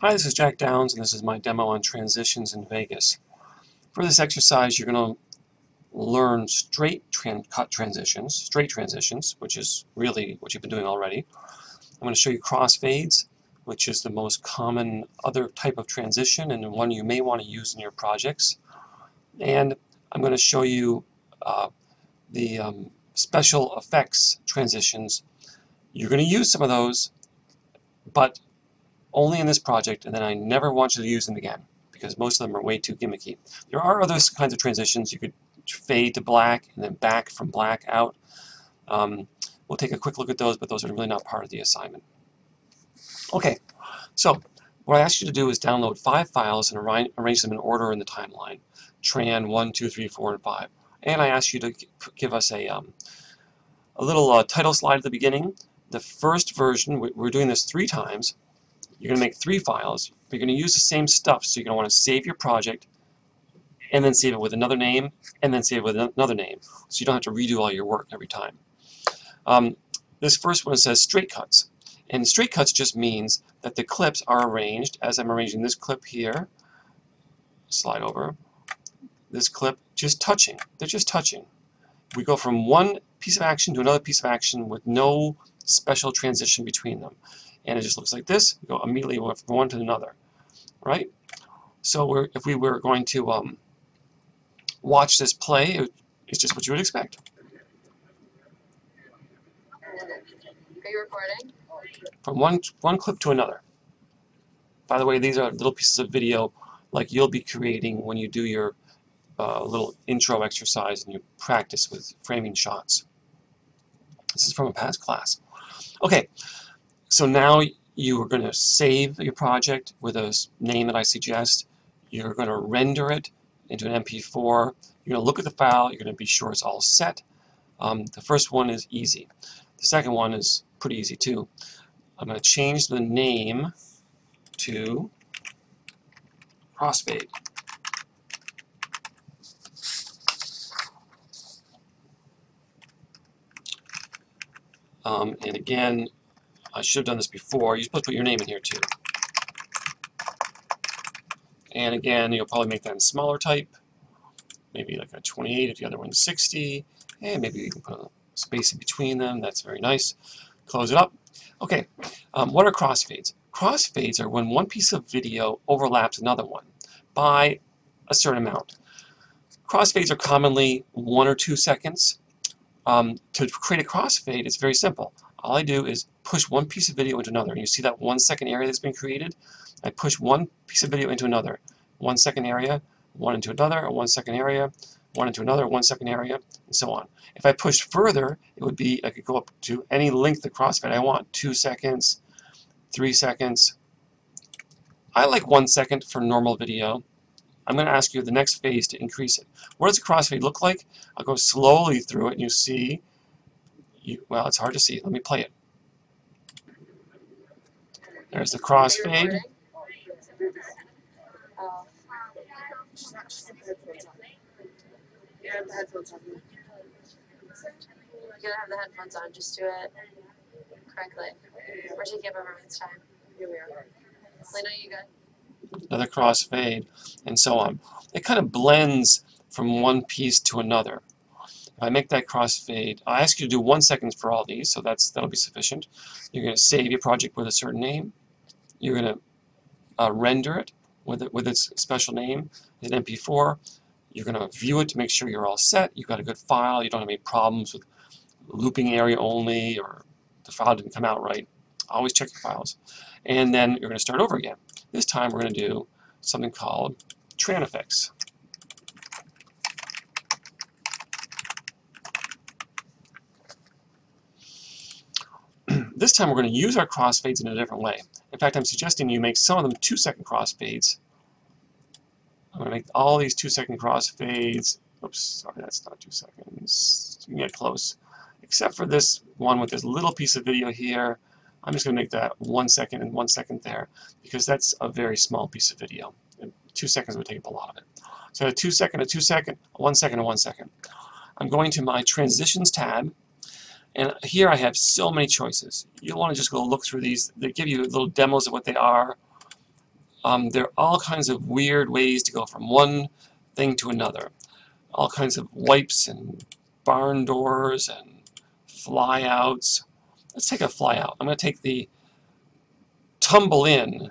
Hi, this is Jack Downs, and this is my demo on transitions in Vegas. For this exercise, you're going to learn cut transitions, straight transitions, which is really what you've been doing already. I'm going to show you crossfades, which is the most common other type of transition and one you may want to use in your projects. And I'm going to show you the special effects transitions. You're going to use some of those, but only in this project, and then I never want you to use them again because most of them are way too gimmicky. There are other kinds of transitions. You could fade to black and then back from black out. We'll take a quick look at those, but those are really not part of the assignment. Okay, so what I asked you to do is download 5 files and arrange them in order in the timeline. Tran 1, 2, 3, 4, and 5. And I asked you to give us a little title slide at the beginning. The first version, we're doing this 3 times. You're going to make 3 files, but you're going to use the same stuff, so you're going to want to save your project, and then save it with another name, and then save it with another name, so you don't have to redo all your work every time. This first one says straight cuts, and straight cuts just means that the clips are arranged, as I'm arranging this clip here, slide over, this clip, just touching. They're just touching. We go from one piece of action to another piece of action with no special transition between them. And it just looks like this. We go immediately from one to another, right? So if we were going to watch this play, it's just what you would expect. Are you recording? From one clip to another. By the way, these are little pieces of video like you'll be creating when you do your little intro exercise and you practice with framing shots. This is from a past class. Okay. So now you are going to save your project with a name that I suggest. You're going to render it into an MP4. You're going to look at the file. You're going to be sure it's all set. The first one is easy. The second one is pretty easy too. I'm going to change the name to Crossfade. And again, I should have done this before. You're supposed to put your name in here too. And again, you'll probably make that in smaller type, maybe like a 28 if the other one's 60, and maybe you can put a space in between them. That's very nice. Close it up. Okay, what are crossfades? Crossfades are when one piece of video overlaps another one by a certain amount. Crossfades are commonly 1 or 2 seconds. To create a crossfade, it's very simple. All I do is push one piece of video into another. And you see that 1 second area that's been created? I push one piece of video into another. 1 second area, one into another, a 1 second area, one into another, 1 second area, and so on. If I pushed further, it would be, I could go up to any length of crossfade I want. 2 seconds, 3 seconds. I like 1 second for normal video. I'm going to ask you the next phase to increase it. What does a crossfade look like? I'll go slowly through it and you see, well, it's hard to see. Let me play it. There's the crossfade. You have the headphones on. You gotta have the headphones on. Just do it correctly. We're taking up everyone's time. Here we are. Lena, you good? Another crossfade, and so on. It kind of blends from one piece to another. If I make that crossfade, I'll ask you to do 1 second for all these, so that'll be sufficient. You're going to save your project with a certain name. You're going to render it with its special name, an MP4. You're going to view it to make sure you're all set. You've got a good file. You don't have any problems with looping area only or the file didn't come out right. Always check your files. And then you're going to start over again. This time we're going to do something called Tran effects. This time we're going to use our crossfades in a different way. In fact, I'm suggesting you make some of them 2 second crossfades. I'm going to make all these 2 second crossfades. Oops, sorry, that's not 2 seconds. You can get close. Except for this one with this little piece of video here. I'm just going to make that 1 second and 1 second there because that's a very small piece of video. 2 seconds would take up a lot of it. So a 2 second, a 2 second, a 1 second, a 1 second. I'm going to my Transitions tab, and here I have so many choices. You'll want to just go look through these. They give you little demos of what they are. There are all kinds of weird ways to go from one thing to another. All kinds of wipes and barn doors and flyouts. Let's take a flyout. I'm going to take the tumble in,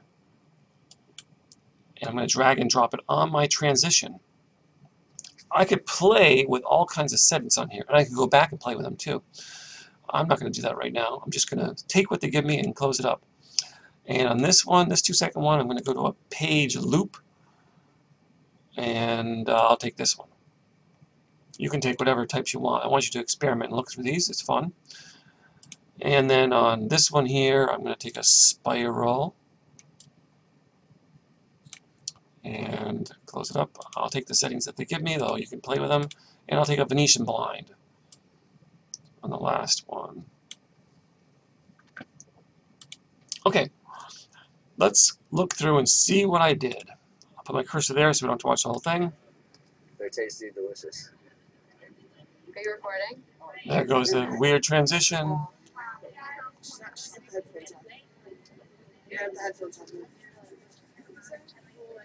and I'm going to drag and drop it on my transition. I could play with all kinds of settings on here, and I could go back and play with them too. I'm not going to do that right now. I'm just going to take what they give me and close it up. And on this one, this 2-second one, I'm going to go to a page loop, and I'll take this one. You can take whatever types you want. I want you to experiment and look through these. It's fun. And then on this one here, I'm going to take a spiral and close it up. I'll take the settings that they give me, though you can play with them. And I'll take a Venetian blind on the last one. Okay, let's look through and see what I did. I'll put my cursor there so we don't have to watch the whole thing. They're tasty, delicious. Are you recording? There goes the weird transition. You have the headphones on. You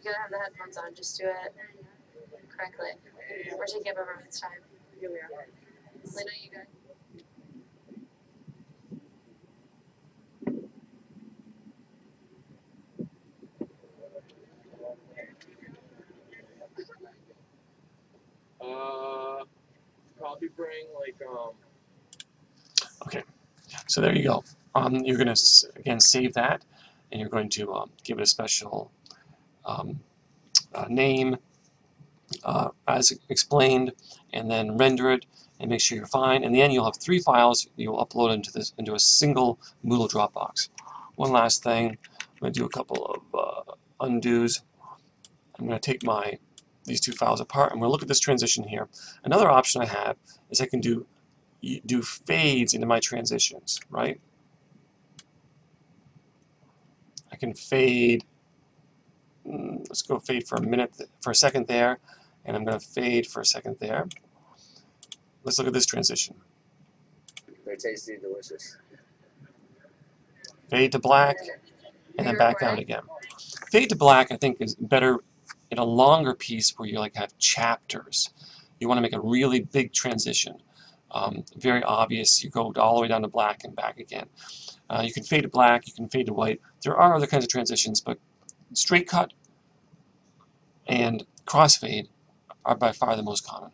gotta have the headphones on. Just do it correctly. We're taking up everyone's time. Here we are. Lena, you good? Probably bring like Okay, so there you go. You're going to, again, save that, and you're going to give it a special name, as explained, and then render it, and make sure you're fine. In the end, you'll have 3 files you will upload into a single Moodle Dropbox. One last thing, I'm going to do a couple of undos. I'm going to take these 2 files apart, and we'll look at this transition here. Another option I have is I can do fades into my transitions, right? I can fade, let's go fade for a second there, and I'm going to fade for a second there. Let's look at this transition. they're tasty, delicious. Fade to black, and then back out again. Fade to black, I think, is better in a longer piece where you like have chapters. You want to make a really big transition. Very obvious. You go all the way down to black and back again. You can fade to black, you can fade to white. There are other kinds of transitions, but straight cut and crossfade are by far the most common.